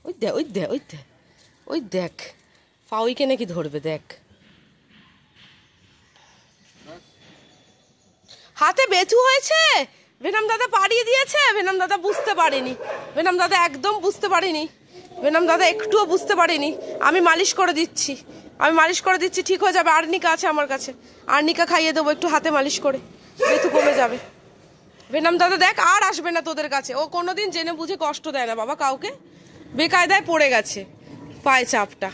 ওই দেখ ওই দেখ ওই দেখ ওই দেখ ফাউইকে নাকি ধরবে দেখ হাতে বেচু হয়েছে ভেনাম দাদা পাড়িয়ে দিয়েছে ভেনাম দাদা বুঝতে পারেনি ভেনাম দাদা একদম বুঝতে পারেনি ভেনাম দাদা একটুও বুঝতে পারেনি আমি মালিশ করে দিচ্ছি ঠিক হয়ে যাবে আর্নিকা আছে আমার কাছে আর্নিকা খাইয়ে দেবো একটু হাতে মালিশ করে বেথু কমে যাবে ভেনাম দাদা দেখ আর আসবে না তোদের কাছে ও কোনোদিন জেনে বুঝে কষ্ট দেয় না বাবা কাউকে বেকায়দায় পড়ে গেছে পায়ে চাপটা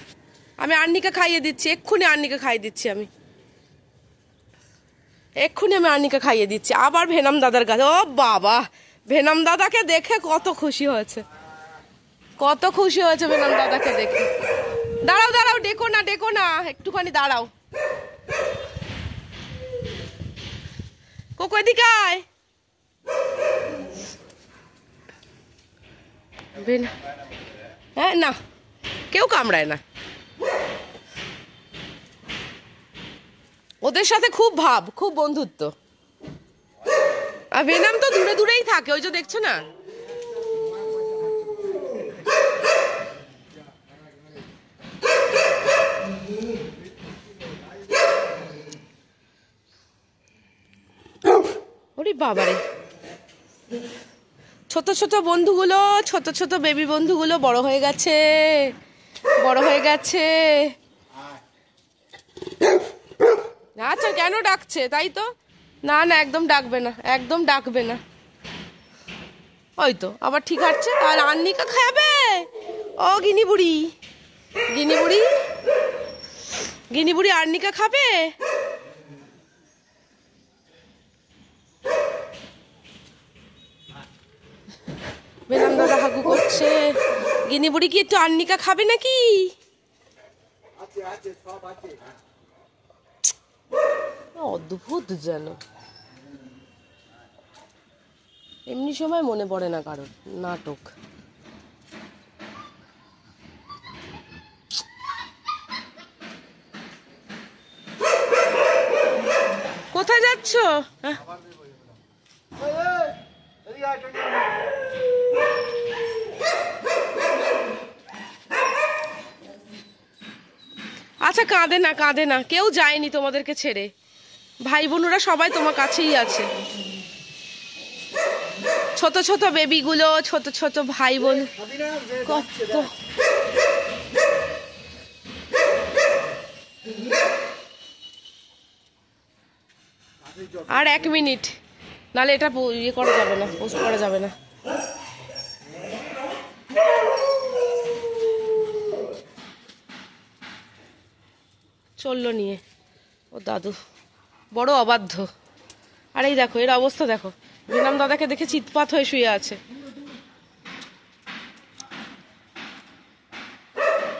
আমি আর্নিকা খাইয়ে দিচ্ছি এক্ষুনি আর্নিকা খাইয়ে দিচ্ছি আমি আর্নিকা খাইয়ে দিচ্ছি আবার ভেনাম দাদার কাছে ও বাবা ভেনাম দাদাকে দেখে কত খুশি হয়েছে ভেনাম দাদাকে দেখে দাঁড়াও দাঁড়াও ডেকো না একটুখানি দাঁড়াও কোকো এদিকে আয় হ্যাঁ না কেউ কামড়ায় না ওদের সাথে খুব বন্ধুত্ব আর ভেনাম তো দূরে দূরেই থাকে ওই যে দেখছো না ওরে বাবারে ছোট ছোট বন্ধুগুলো ছোট বেবি বন্ধুগুলো বড় হয়ে গেছে আচ্ছা কেন ডাকছে তাই তো না একদম ডাকবে না ওই তো আবার ঠিক আছে আর আর্নিকা খাবে ও গিনি বুড়ি আর্নিকা খাবে বেনাম দাদা হাগু করছে গিনি বুড়ি কি একটু আর্নিকা খাবে নাকি অদ্ভুত যেন এমনি সময় মনে পড়ে না কারোর নাটক কোথায় যাচ্ছ আচ্ছা কাঁদে না কেউ যায়নি তোমাদেরকে ছেড়ে ভাই বোনরা সবাই তোমার কাছেই আছে ছোট বেবিগুলো ছোট ভাই বোন কত আর 1 মিনিট নালে এটা ইয়ে করা যাবে না পোস্ট করা যাবে না চললো নিয়ে ও দাদু বড় অবাধ্য আর এই দেখো এর অবস্থা দেখো ভেনাম দাদাকে দেখে চিৎপাত হয়ে শুয়ে আছে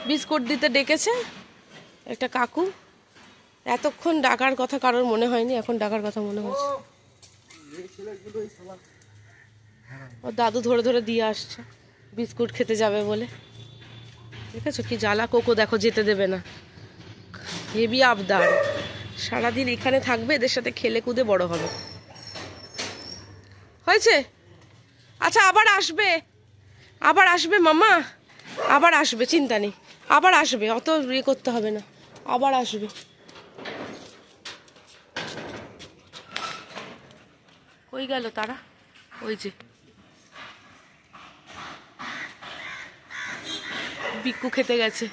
বিস্কুট দিতে ডেকেছে একটা কাকু এতক্ষণ ডাকার কথা কারোর মনে হয়নি এখন ডাকার কথা মনে হচ্ছে ও দাদু ধরে দিয়ে আসছে বিস্কুট খেতে যাবে বলে দেখেছো কি জ্বালা কোকো দেখো যেতে দেবে না হেভি আবদার সারাদিন এখানে থাকবে এদের সাথে খেলে কুদে বড় হবে হয়েছে আচ্ছা আবার আসবে মামা আবার আসবে চিন্তা নেই আবার আসবে অত ইয়ে করতে হবে না আবার আসবে কই গেল তারা ওই যে বিক্কু খেতে গেছে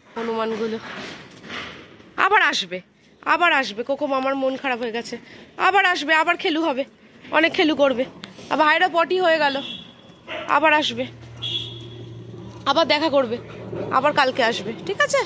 হনুমানগুলো আবার আসবে কোকো মামার মন খারাপ হয়ে গেছে আবার আসবে আবার খেলু হবে অনেক খেলু করবে আর ভাইরা পটি হয়ে গেল আবার আসবে আবার দেখা করবে আবার কালকে আসবে ঠিক আছে।